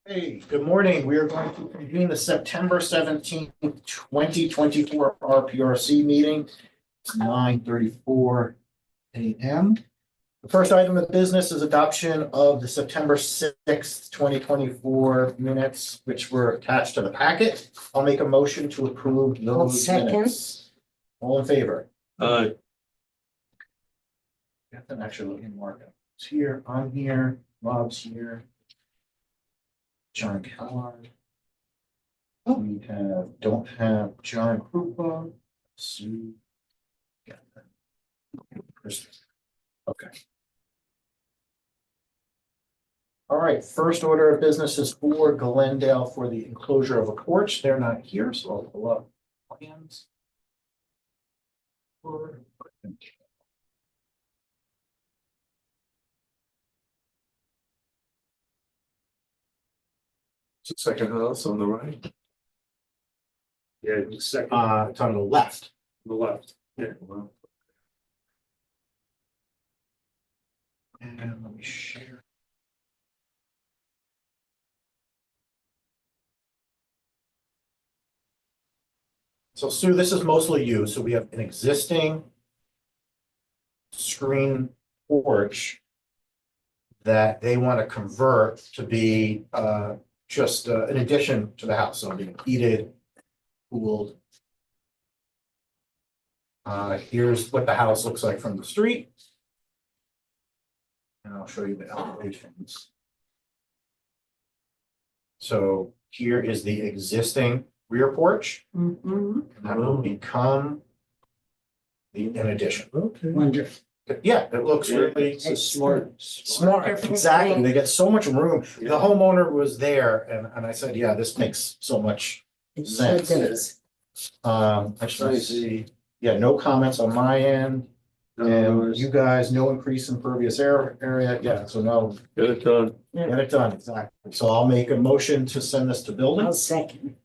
Hey, good morning. We are going to convene the September 17th, 2024 RPRC meeting. It's 9:34 a.m. The first item of business is adoption of the September 6th, 2024 minutes, which were attached to the packet. I'll make a motion to approve those second. minutes. All in favor? Uh, Actually, let me mark it. It's here, I'm here, Rob's here. John Kellogg. We don't have John Krupa, Sue. Yeah. Okay. All right, first order of business is for Glendale for the enclosure of a porch. They're not here, so I'll pull up plans. second house on the right. Yeah, the second, It's on the left. on the left. Yeah. And let me share. So Sue, this is mostly you. So we have an existing screen porch that they want to convert to be just an addition to the house. So it'll be heated, cooled. Here's what the house looks like from the street. And I'll show you the elevations. So here is the existing rear porch. Mm-hmm. And that will become an addition. Okay. Wonderful. Yeah, it looks really It's a smart. smart. Exactly. They get so much room. The homeowner was there and I said, yeah, this makes so much It sure sense. does. I just want to Nice. see, yeah, no comments on my end. And you guys, no increase in impervious area. Yeah, so no, Get it done. get it done. Exactly. So I'll make a motion to send this to building. I'll second.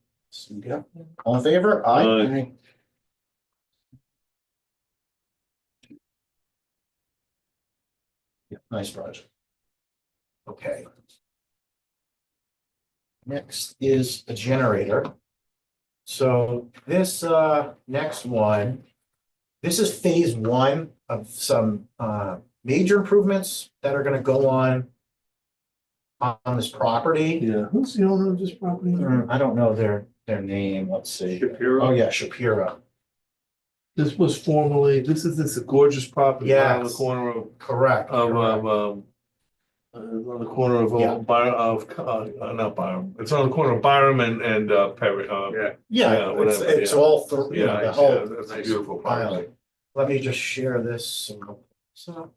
Yeah. All in favor? Aye. Aye. Yeah, nice project. Okay. Next is a generator. So this next one, this is phase one of some major improvements that are gonna go on this property. Yeah, who's the owner of this property? I don't know their name, let's see. Shapiro. Oh, yeah, Shapiro, This was formerly, this is a gorgeous property right on the Yes. corner of, correct. of, correct. on the corner of, Yeah. not Byram. It's on the corner of Byram and Perry, Yeah, Yeah, yeah, whatever, it's yeah. all through, you know, yeah, the whole. yeah, that's a beautiful property. Island. Let me just share this. So.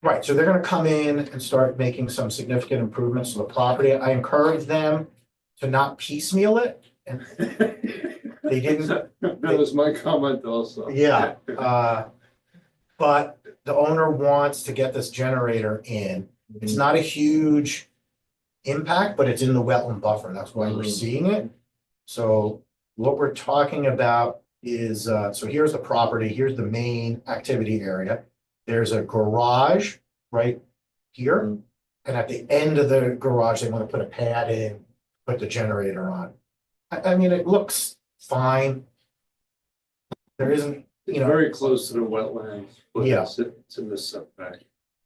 Right, so they're gonna come in and start making some significant improvements to the property. I encourage them to not piecemeal it. And they didn't, that was my comment also. yeah, but the owner wants to get this generator in. It's not a huge impact, but it's in the wetland buffer. That's why we're seeing it. So what we're talking about is, so here's the property, here's the main activity area. There's a garage right here. And at the end of the garage, they want to put a pad in, put the generator on. I mean, it looks fine. There isn't, It's you know, very close to the wetlands. But Yeah. It's in the setback.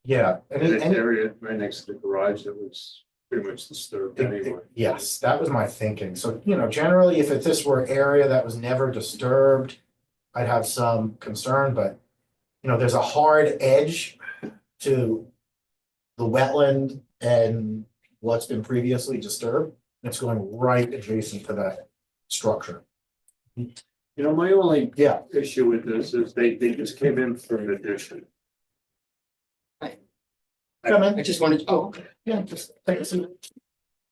yeah. And And, this and area right next to the garage that was pretty much disturbed anyway. yes, that was my thinking. So, you know, generally, if this were area that was never disturbed, I'd have some concern, but, you know, there's a hard edge to the wetland and what's been previously disturbed. It's going right adjacent to that structure. You know, my only Yeah, issue with this is they just came in for an addition. come in. I just wanted, oh, okay. Yeah, just take a seat.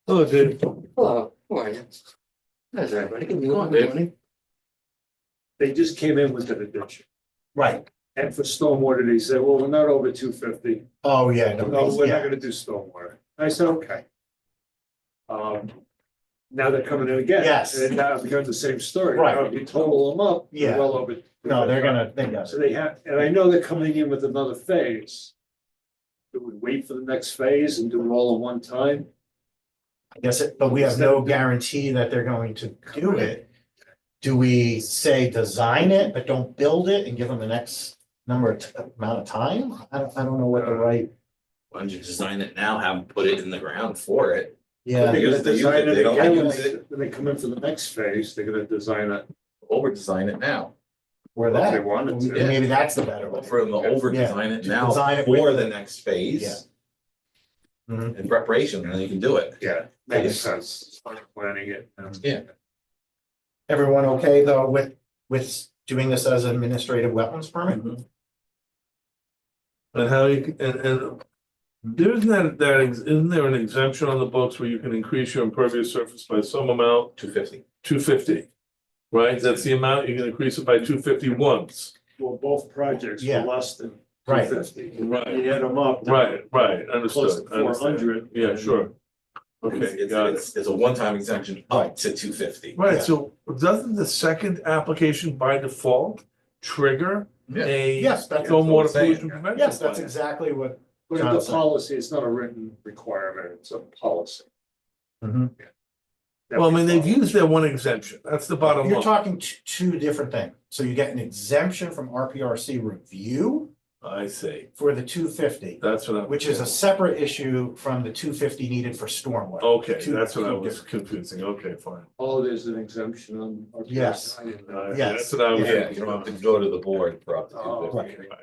Oh, good. Hello, how are you? How's everybody? Good Dave. morning. They just came in with an addition. Right. And for stormwater, they said, well, we're not over 250. Oh, yeah. No, we're yeah. not gonna do stormwater. I said, okay. Now they're coming in again. Yes. And now it's become the same story. Right. Now, if you total them up, they're Yeah. well over. No, they got So they have, and I know they're coming in with another phase. Do we wait for the next phase and do it all at one time? I guess but we have no guarantee that they're going to do it. Do we say design it, but don't build it and give them the next amount of time? I don't know what the right, Why don't you design it now, have them put it in the ground for it? yeah, They They're use gonna it, design it they don't again, use it. when they come in for the next phase, they're gonna design it. Over design it now, or If they that. wanted to. Maybe that's the better way. for them to over design it to now design it for with the the- next phase. Mhm. In preparation, and then you can do it. Yeah, makes sense, planning it. Yeah. Everyone okay though with doing this as an administrative wetlands permit? And how you, and isn't there an exemption on the books where you can increase your impervious surface by some amount, 250. 250? Right, that's the amount, you can increase it by 250 once. Well, both projects were Yeah. less than Right. 250. Right. You add them up. Right, Close understood. to 400. Yeah, sure. Okay, got it. It's a one-time exemption up to 250. Right, Yeah. so doesn't the second application by default trigger Yeah. a Yes, that's, stormwater saying. pollution prevention? yes, that's plan? exactly what. But in the policy, it's not a written requirement, it's a policy. Mhm. Well, I mean, they've used their one exemption, that's the bottom You're line. talking two different things. So you get an exemption from RPRC review I see, for the 250, that's what I'm. which is a separate issue from the 250 needed for stormwater. Okay, Two- that's what I two was different- confusing, okay, fine. Oh, there's an exemption on. Yes. I didn't know that. Yes. That's what I was. Yeah, you don't have to go to the board for up to Oh, 250. Right.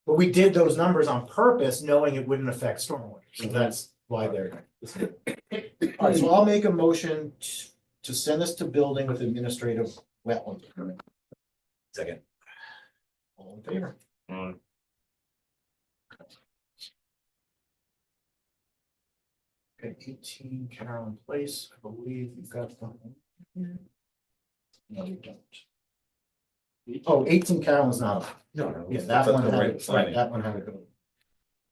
But we did those numbers on purpose, knowing it wouldn't affect stormwater, so that's why they're. All right, so I'll make a motion to send this to building with administrative wetland permit. Second. All in favor? Okay, 18 Carolyn Place, I believe you've got the. No, you don't. Oh, 18 Carolyn's not, No, yeah, that one had, right, right, that one had to go.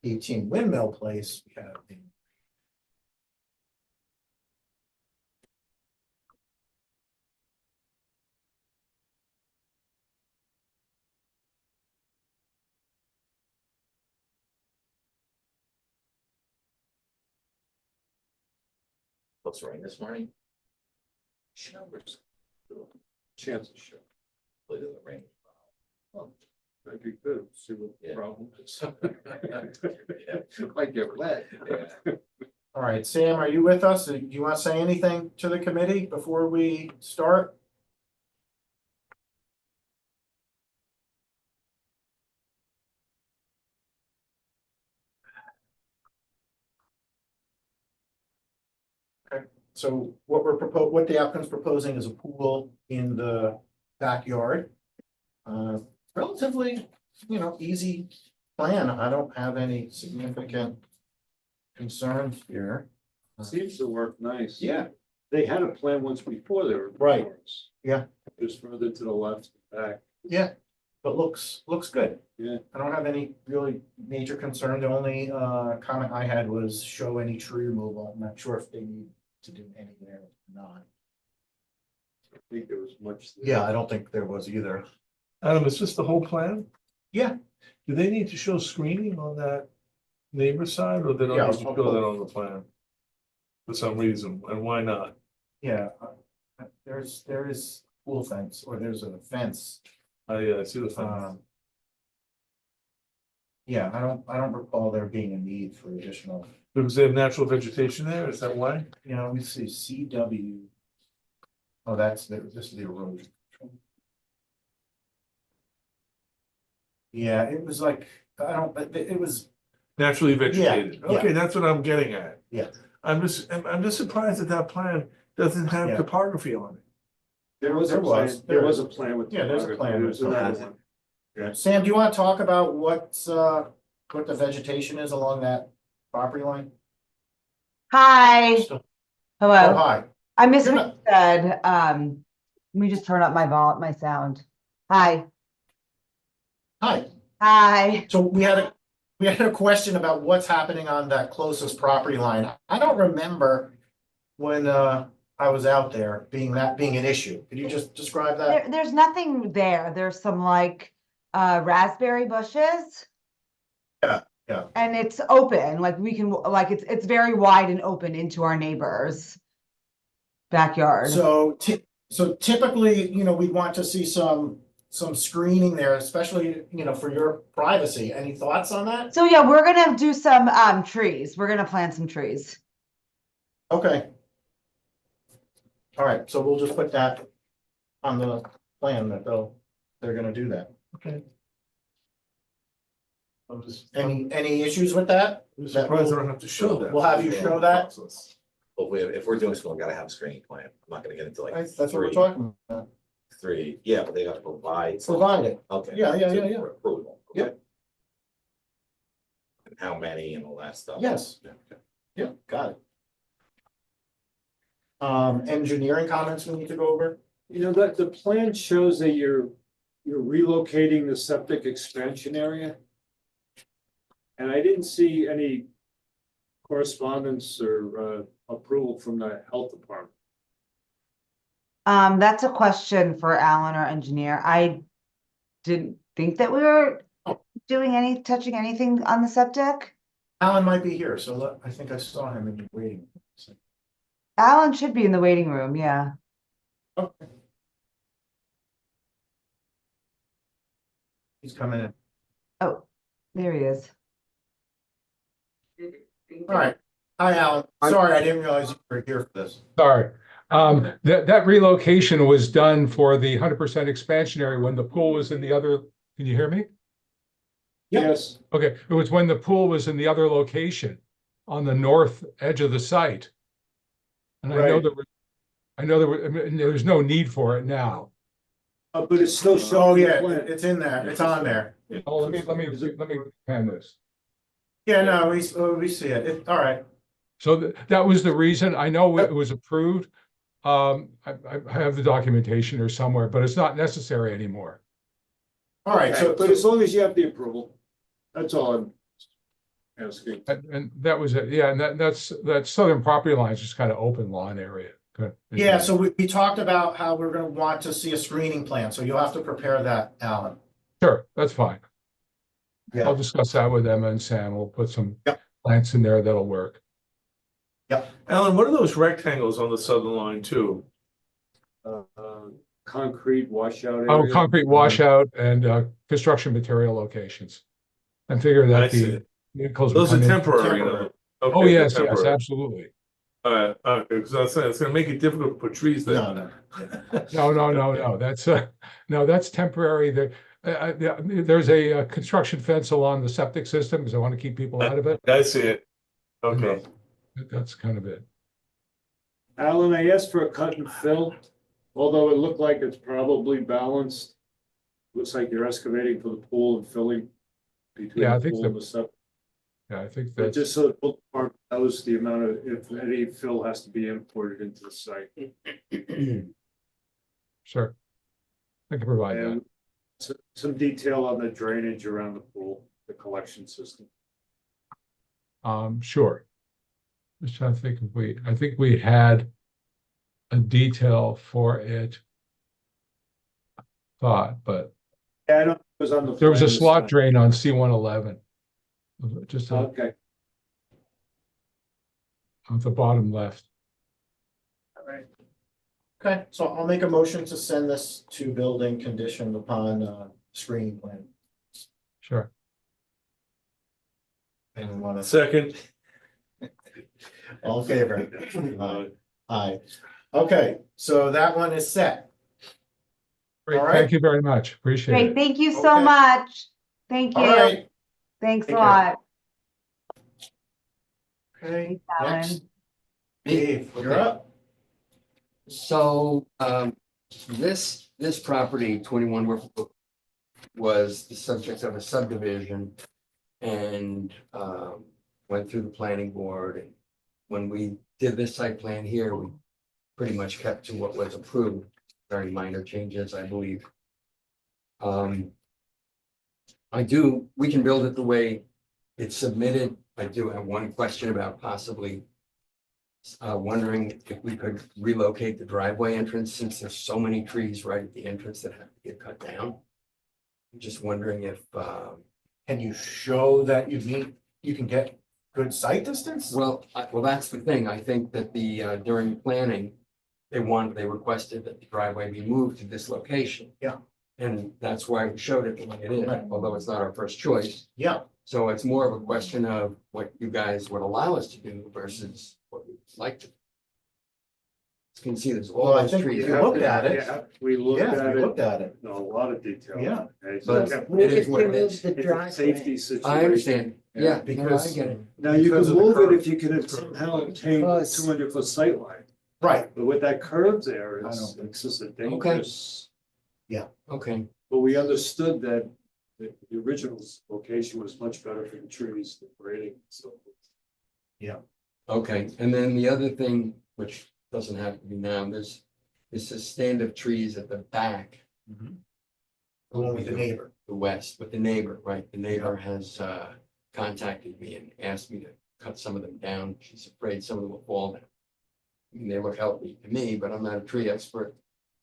18 Windmill Place, we have. Looks rain this morning. Numbers. Chances show. Hopefully it doesn't rain. That'd be good, see what the Yeah. problem is. Yeah. Might get wet. Yeah. All right, Sam, are you with us? Do you want to say anything to the committee before we start? Okay, so what the applicant's proposing is a pool in the backyard. Relatively, easy plan. I don't have any significant concerns here. Seems to work nice. Yeah. They had a plan once before they were. Right. reports. Yeah. Just further to the left, back. Yeah, but looks good. Yeah. I don't have any really major concern. The only comment I had was show any tree removal. I'm not sure if they need to do any there or not. I think there was much. there. Yeah, I don't think there was either. Adam, is this the whole plan? Yeah. Do they need to show screening on that neighbor side, or they don't Yeah, need to I'll show that put- on the plan? For some reason, and why not? Yeah, there is pool fence, or there's a fence. I see the fence. Yeah, I don't recall there being a need for additional, Because they have natural vegetation there, is that why? we see CW. Oh, this is the erosion. Yeah, it was like, it was, Naturally vegetated, yeah. okay, that's what I'm getting at. Yeah. I'm just surprised that that plan doesn't have Yeah. topography on it. There was a There plan, was. there was a plan with. Yeah, there's a plan There was with another one. Sam, do you want to talk about what the vegetation is along that property line? Hi, Oh, hello. hi. I missed You're what you said. Let me just turn up my sound. Hi, Hi. hi. So we had a question about what's happening on that closest property line. I don't remember when I was out there being an issue. Could you just describe that? There's nothing there. There's some like raspberry bushes. Yeah. And it's open, like we can, like, it's very wide and open into our neighbor's backyard. So typically, we'd want to see some screening there, especially, for your privacy. Any thoughts on that? So yeah, we're gonna do some trees. We're gonna plant some trees. Okay. All right, so we'll just put that on the plan that they're gonna do that. Okay. I'm just, Any issues with that? I'm surprised I don't have to show that. We'll have you show that. But if we're doing school, we gotta have a screening plan. I'm not gonna get into like That's what we're three, talking about. three, yeah, but they have to provide. some- Provide it. Okay. Yeah. For approval. Okay. Yep. And how many and all that stuff. Yes. Yeah, okay. Yeah, got it. Engineering comments we need to go over? That the plan shows that you're relocating the septic expansion area. And I didn't see any correspondence or approval from the health department. That's a question for Alan, our engineer. I didn't think that we were touching anything on the septic. Alan might be here, so I think I saw him in the waiting. Alan should be in the waiting room, yeah. Okay. He's coming in. Oh, there he is. All right. Hi, Alan. Sorry, I didn't realize you were here for this. Sorry. That relocation was done for the 100% expansionary when the pool was in the other, can you hear me? Yep. Yes, Okay, it was when the pool was in the other location on the north edge of the site. And Right. there's no need for it now. but it's still Oh, showing. the yeah, plan. it's in there. It's on there. Oh, let me pan this. Yeah, no, we see it. All right. So that was the reason. I know it was approved. I have the documentation or somewhere, but it's not necessary anymore. All right, so, But as long as you have the approval, that's all I'm asking. And that was it. Yeah, and that southern property line is just kind of open lawn area. Good. yeah, so we talked about how we're gonna want to see a screening plan, so you'll have to prepare that, Alan. Sure, that's fine. Yeah. I'll discuss that with Emma and Sam. We'll put some Yep. plants in there that'll work. Alan, what are those rectangles on the southern line too? Concrete washout area. Oh, concrete washout and construction material locations. And figure I that see. the vehicles. will Those are come in. temporary. Temporary. Okay, Oh, they're yes, temporary. absolutely. Okay, because I was saying, it's gonna make it difficult to put trees there. No. No. That's temporary. There's a construction fence along the septic system because I want to keep people out of it. I see it. Okay. That's kind of it. Alan, I asked for a cut and fill, although it looked like it's probably balanced. Looks like you're excavating for the pool and filling between Yeah, I the think pool so. and the septic. Yeah, I think But that's, just so the book part knows the amount of, if any fill has to be imported into the site. sure. I can provide that. And some detail on the drainage around the pool, the collection system. Sure. Just trying to think I think we had a detail for it. But Yeah, I know it was on the. there was a plan this slot time. drain on C-111. Just on Okay, the bottom left. All right. Okay, so I'll make a motion to send this to building conditioned upon screening plan. Sure. Anyone want to, Second. all in favor? Aye. Okay, so that one is set. Great, All right. thank you very much. Appreciate Great, it. thank you so Okay. much. Thank All you. right. Thanks a Take care. lot. Okay, Alan. next. Dave, you're up. So, this property, 21 Rprc, was the subject of a subdivision and, went through the planning board. And when we did this site plan here, we pretty much kept to what was approved, very minor changes, I believe. We can build it the way it's submitted. I do have one question about possibly wondering if we could relocate the driveway entrance, since there's so many trees right at the entrance that have to get cut down. I'm just wondering if Can you show that you can get good sight distance? Well, that's the thing. I think that during planning, they requested that the driveway be moved to this location. Yeah. And that's why we showed it the way it is, Right. although it's not our first choice. Yeah, So it's more of a question of what you guys would allow us to do versus what we'd like to. You can see there's all Well, I those think trees. we looked at it. Yeah, we looked Yeah, at we it looked at it. in a lot of detail. Yeah. Okay, But so it is what it Remove is. the it's a safety driveway. situation. I understand. Yeah, no, I Because- get it. Now, you Because can of the move it curve. if you can somehow obtain Because- 200-foot sight line, Right, but with that curve there, I it's, don't it's just a dangerous. Okay, But we understood that the original location was much better for the trees, the grading, so. okay. And then the other thing, which doesn't have to be now, there's a stand of trees at the back. Mhm. The one with the neighbor. The west, with the neighbor, right? The neighbor has contacted me and asked me to cut some of them down. She's afraid some of them will fall down. I mean, they look healthy to me, but I'm not a tree expert.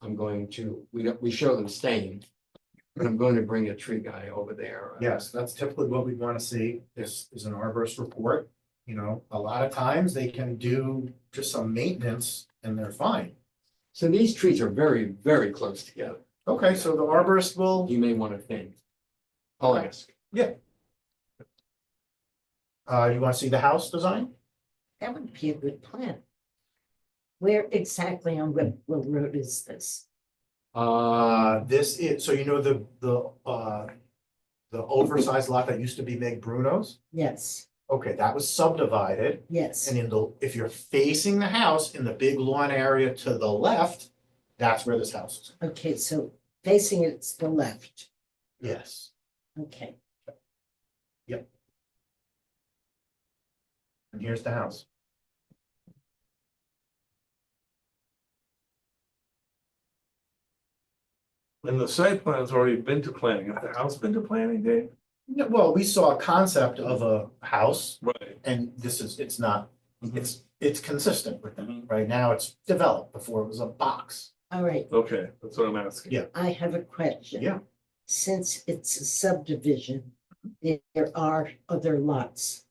I'm going to, we show them staying, but I'm going to bring a tree guy over there. Yes, that's typically what we want to see is an arborist report. You know, a lot of times they can do just some maintenance and they're fine. So these trees are very, very close together. Okay, so the arborist will, You may want to think. I'll ask. you want to see the house design? That would be a good plan. Where exactly on Whipple Road is this? This is, so you know the oversized lot that used to be Meg Bruno's? Yes, Okay, that was subdivided. yes. And if you're facing the house in the big lawn area to the left, that's where this house is. Okay, so facing it's the left. Yes. Okay, And here's the house. And the site plan's already been to planning. Has the house been to planning, Dave? No, well, we saw a concept of a house Right. and it's not, Mhm. it's consistent with them. Mhm. Right now, it's developed. Before it was a box. all right. Okay, that's what I'm asking. Yeah. I have a question. Yeah. Since it's a subdivision, there are other lots.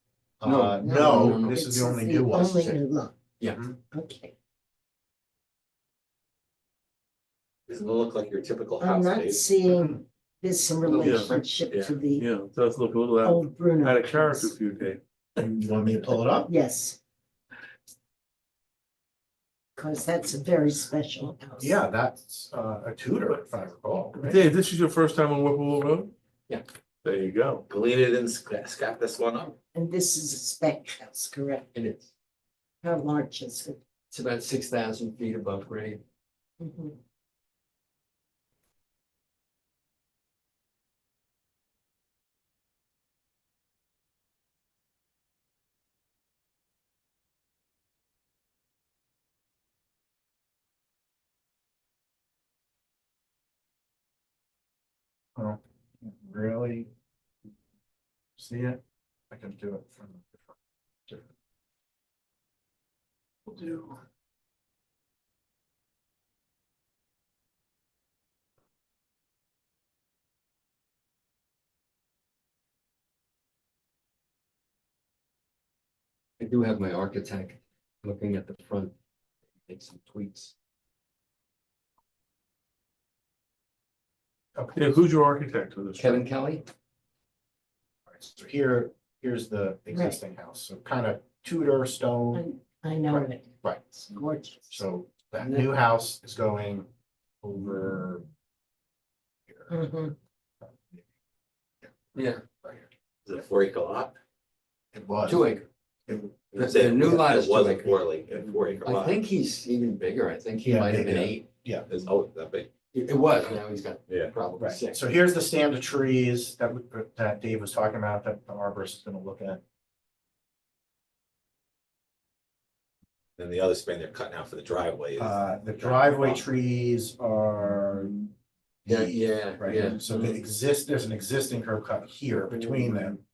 No, this is the only new one. Only new lot. Yeah. Mhm. Okay, Doesn't look like your typical I'm house, not Dave. seeing this in relationship Yeah. to the Yeah, it does look a little old Bruno. out of character house. for you, Dave. You want me to pull it up? Yes. Because that's a very special house. Yeah, that's a Tudor, if I recall. right? Dave, this is your first time on Whipple Road? Yeah. There you go. Glean it and scrap this one up. And this is a spec house, correct? It is. How large is it? It's about 6,000 feet above grade. Mhm. Oh, really? See it? I can do it from different. We'll do. I do have my architect looking at the front, make some tweaks. Okay. Dave, who's your architect for this? Kevin Kelly? Alright, so here's the existing house, so kind of Tudor stone, I know Right. it. right, It's gorgeous. so that new house is going over. Here, Mhm. Yeah. right here. Is it a 4 acre lot? It was. 2 acre. It- The new lot is It was 2 a acre. 4 acre I lot. think he's even bigger. I think he Yeah, might have been bigger. 8. It's, oh, that big. It was, now he's got Yeah. probably Right, 6. so here's the stand of trees that Dave was talking about, that the arborist is gonna look at. Then the other span they're cutting out for the driveway is. The driveway trees are. Yeah, these, yeah, Right, yeah. so there's an existing curb cut here between them.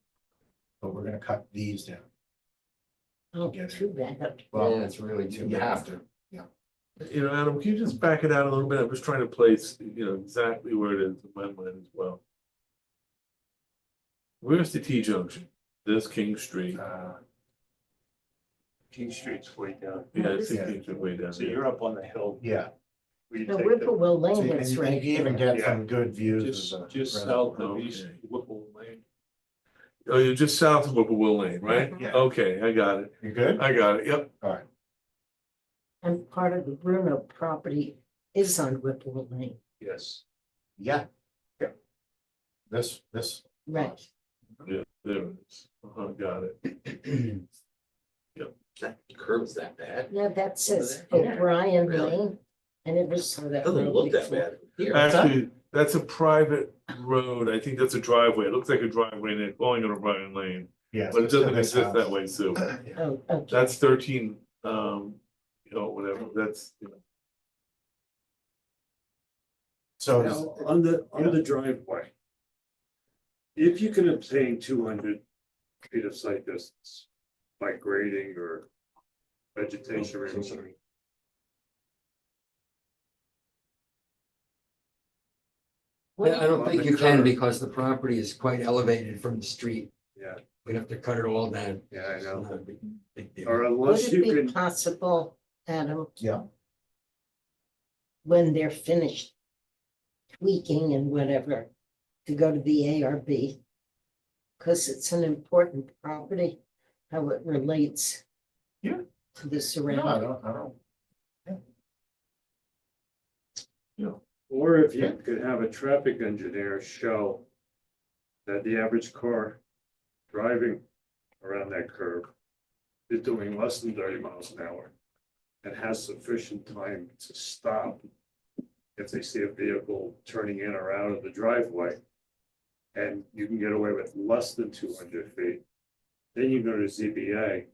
But we're gonna cut these down. Oh, Get it. too bad. Yeah, Well, it's really too you bad. have to. You know, Adam, can you just back it out a little bit? I'm just trying to place, exactly where it is in my mind as well. Where's the T junction? This King Street. King Street's way down. Yeah, I see King Street way down So there. you're up on the hill. Yeah. where you No, take Whipple So Lane you is can, right you can even there. get some good views. Just, of the just reservoir. south of East Whipple Lane. Oh, you're just south of Whippoorwill Lane, right? Yeah. Okay, I got it. You good? I got it, yep. All right. And part of the Bruno property is on Whipple Lane. Yes. Yeah. Yeah. This. Right. Yeah, there it is. Got it. That curve's that bad. Now that says Over there? O'Brien Really? Lane. I never saw that. Doesn't road look that before. bad. Here. Actually, that's a private road. I think that's a driveway. It looks like a driveway and they're calling it O'Brien Lane. Yeah. But it it's to doesn't this exist that house. way, Sue. Oh, okay. That's 13, whatever, that's, So, Now, on the driveway. If you can obtain 200 feet of sight distance by grading or vegetation removal. I don't On think the you can curve. because the property is quite elevated from the street. Yeah, We'd have to cut it all down. yeah, I It's know. not a big deal. Or Would unless it you be can, possible, Adam, yeah, when they're finished tweaking and whatever, to go to the ARB? Because it's an important property, how it relates. Yeah. To the no, surrounding. I don't. or if you Yeah. could have a traffic engineer show that the average car driving around that curve is doing less than 30 miles an hour and has sufficient time to stop if they see a vehicle turning in or out of the driveway, and you can get away with less than 200 feet, then you go to ZBA.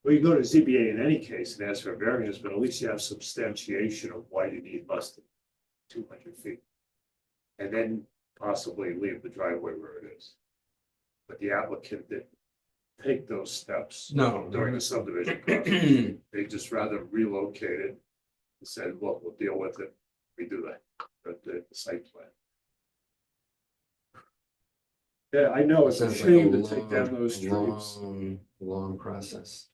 Well, you go to ZBA in any case and ask for a variance, but at least you have substantiation of why you need less than 200 feet. And then possibly leave the driveway where it is. But the applicant didn't take those steps. No. During the subdivision process. They just rather relocated and said, look, we'll deal with it. We do the site plan. Yeah, I know, it's a Sounds like shame to take down those trees. Long process.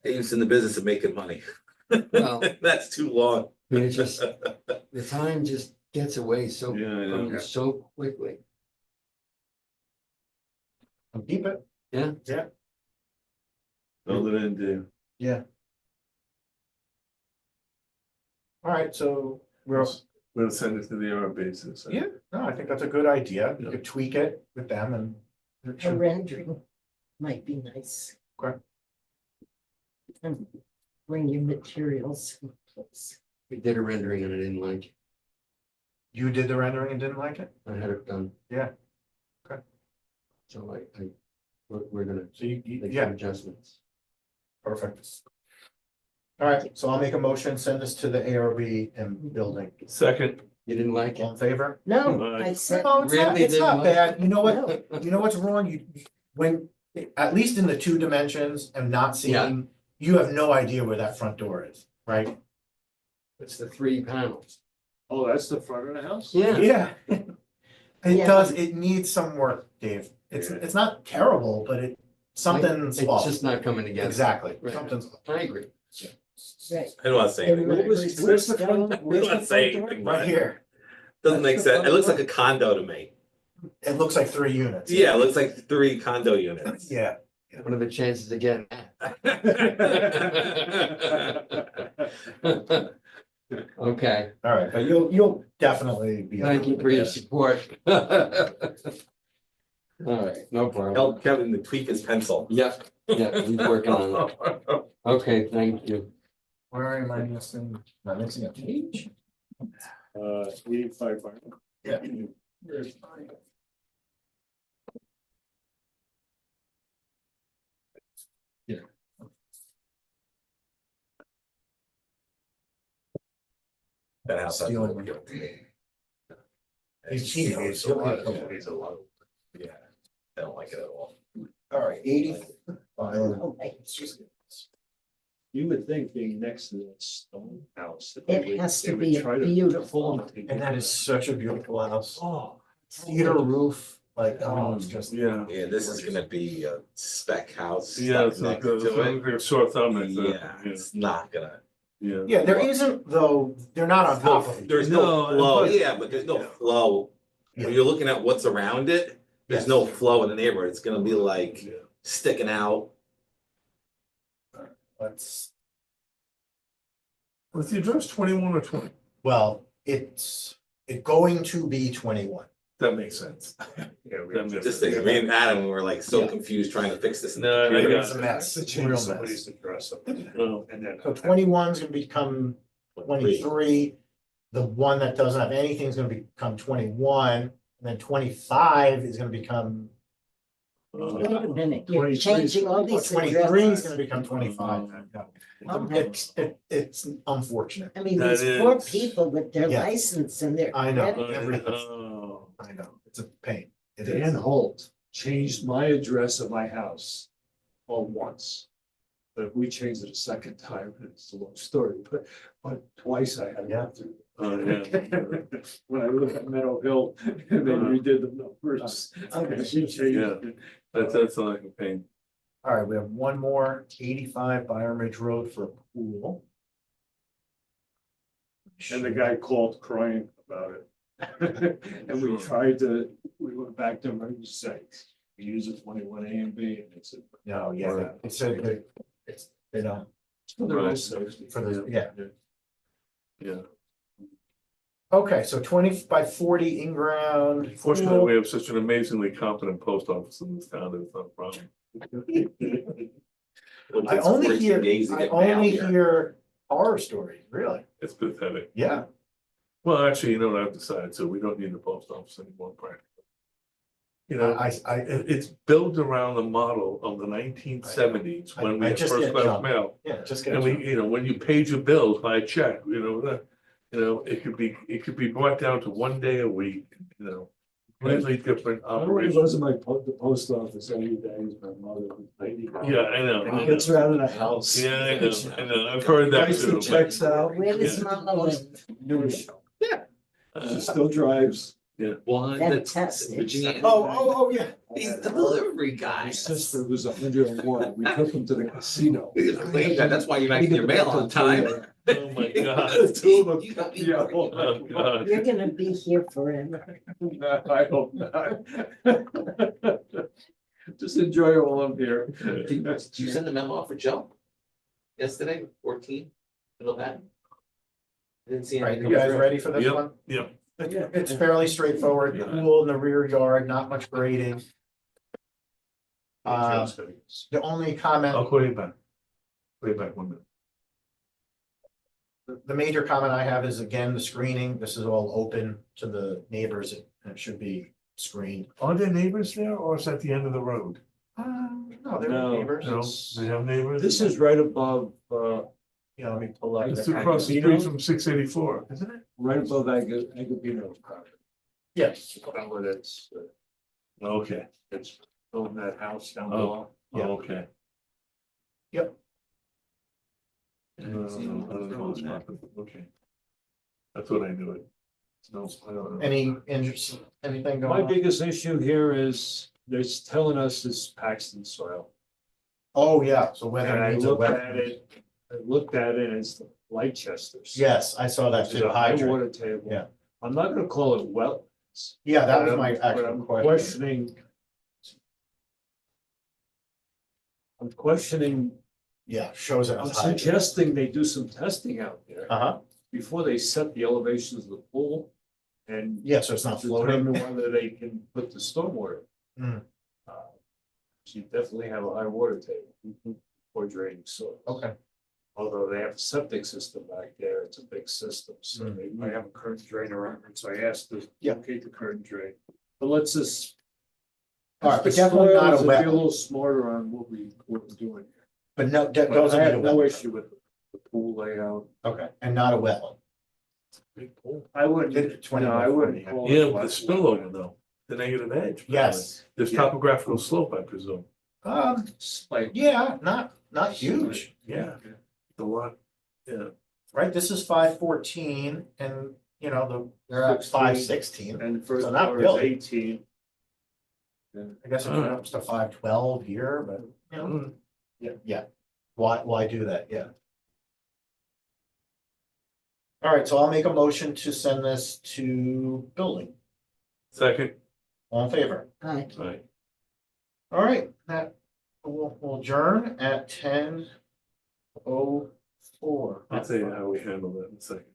He's in the business of making money. Well, That's too long. I mean, it's just, the time just gets away so, yeah, I know. so quickly. Keep it. Build it in, Dave. Yeah. All right, so we're, We'll send it to the RB. So. yeah, no, I think that's a good idea. You could tweak it with them and. it A should- rendering might be nice. Okay. And bring your materials in place. We did a rendering and I didn't like it. You did the rendering and didn't like it? I had it done. Yeah. Okay. So we're gonna So you make yeah, some adjustments. perfect. All right, so I'll make a motion, send this to the ARB and building. Second, You didn't like All it? in favor? No, Right. I said, No, it's not, Really it's didn't not like bad. You know what? no, You know what's wrong? When, at least in the 2 dimensions and not seeing, you have no idea where that front door is, right? It's the 3 panels. Oh, that's the front of the house? Yeah. Yeah. It Yeah. does, it needs some work, Dave. It's not terrible, but something's It's off. just not coming together. Exactly, Right. something's off. I agree. right. I don't wanna say And anything. what Right was- Where's the front? I don't wanna say anything. Right here. Doesn't make sense. It looks like a condo to me. It looks like 3 units. Yeah, it looks like 3 condo units. Yeah, What are the chances of getting that? Okay, all right, but you'll definitely be. thank you for your support. All right, no problem. Help Kevin to tweak his pencil. Yeah, he's working on it. Okay, thank you. Where am I missing? Am I missing a page? 85. Yeah. Where's mine? That house has Stealing. no appeal to me. He's It's cheating. so- He's so stealing. low. It's a low. Yeah, I don't like it at all. All right, 80. Oh, wait. You would think being next to that stone house. that they It would- has they to would be try to beautiful. pull it. And that is such a beautiful house. Oh. Cedar roof, like, oh, it's just. Yeah, Yeah, this is gonna be a spec house. yeah, stuck it's like next a, to it. like a sore thumb. It's a- Yeah, it's not gonna. Yeah. Yeah, there isn't though, they're not on top of it. There's No, no flow, but- yeah, but there's no flow. Yeah. When you're looking at what's around it, there's Yes. no flow in the neighborhood. It's gonna be like Yeah. sticking out. Let's, Was the address 21 or 20? well, it's going to be 21. That makes sense. Yeah, we That makes This sense. thing, me and Adam were like so Yeah. confused trying to fix this. No, I It got was a it. mess, To real change mess. somebody's address up and Oh, then. So 21 is gonna become 23. The one that doesn't have anything is gonna become 21, and then 25 is gonna become, Wait a minute, you're 23 changing all these 23 is addresses. gonna become 25. Okay. It's unfortunate. I mean, That these poor is- people with their Yeah. license and their. I know. credit. Everything. Oh, I know, it's a pain. It Dan is. Holt changed my address of my house all once. But if we changed it a second time, it's a long story, but twice I had to Yeah. go through. oh, yeah. When I lived at Meadow Hill, and they redid the numbers. Okay. She changed Yeah. it. That's like a pain. All right, we have one more, 85 Byram Ridge Road for a pool. And the guy called crying about it. And we tried to, we went back to emergency sites. We use it 21 A and B, and it's. No, yeah, it said that it's, they don't, For the road safety. for the, yeah. Yeah. Okay, so 20 by 40 in-ground. Fortunately, pool. we have such an amazingly competent post office in this town that it's not a problem. It'll I take some only 14 hear, days to I get mail only here. hear horror stories, really. It's pathetic. Yeah, Well, actually, you know what I've decided, so we don't need the post office anymore practically. You know, it's built around the model of the 1970s when we I had just first get class junk. mail. yeah, just get And we, it. you know, when you paid your bills by check, it could be brought down to 1 day a week, completely different I really operation. goes to the post office every day, my mother was lady. Yeah, I know. And he gets her out of the house. Yeah, I know, I've heard that Nicely too. checks out. Where does Yeah. Mama live? Newish. Uh, She still drives. Well, that's Fantastic. Virginia. Oh, yeah. He's the delivery guy. My sister was 101. We took him to the casino. He's a lame guy. That's why you're not getting your mail on time. Oh, my God. Two of them. You got me- Yeah. Oh, God. You're gonna be here forever. No, I hope not. Just enjoy it while I'm here. Did you send the memo off for Joe? Yesterday, 14, middle of that? I didn't see All right, anything. you come guys through. ready for this Yep. one? Yep. It's fairly straightforward, Yeah. pool in the rear yard, not much grading. The only comment. I'll call you back. Wait back 1 minute. The major comment I have is, again, the screening. This is all open to the neighbors, and it should be screened. Are there neighbors there or is that the end of the road? No, they're No. neighbors. No, they have neighbors? This is right above, Yeah, let me pull up. It's the- across the street from 684, isn't it? right above Agabino's property. Yes, Down where it's, Okay, it's building that house down Oh. below. Yeah. okay. Yep. Okay. I thought I knew it. No, I don't know. any interest, anything My going on? biggest issue here is they're telling us it's Paxton soil. Oh, yeah, so whether And it I needs a looked wet. at it, and it's Lightchester's. Yes, I saw that Which is too, a high hydrant. water table. Yeah. I'm not gonna call it wetlands. Yeah, that was but my I'm- but actual I'm question. questioning. I'm questioning, Yeah, shows it I'm as hydrant. suggesting they do some testing out there Uh-huh, before they set the elevations of the pool. And yeah, so it's not floating. determine whether they can put the stormwater. Mm. So you definitely have a high water table for draining soil. Okay, Although they have a septic system back there, it's a big system, so they might have a current drain around it, so I asked to Yeah. locate the current drain. But let's just. all right, the but definitely not a soils, Be a wet, little smarter on what we're doing here. but no, But doesn't I need a have no wet. issue with the pool layout. Okay, and not a wetland. Big pool. I wouldn't, Did 20 no, I wouldn't. yeah. call it Yeah, a but the wet- spillover though, the negative edge. Yes, There's Yeah. topographical slope, I presume. Like, yeah, not huge, Yeah, the lot, yeah. right? This is 514 and, they're at 516. and the first So not floor is really. 18. I guess it jumps to 512 here, but, you know, yeah. Why do that? Yeah. All right, so I'll make a motion to send this to building. Second, All in favor? Hi. right, All right, that we'll adjourn at 10:04. I'll tell you how we handle that in a second.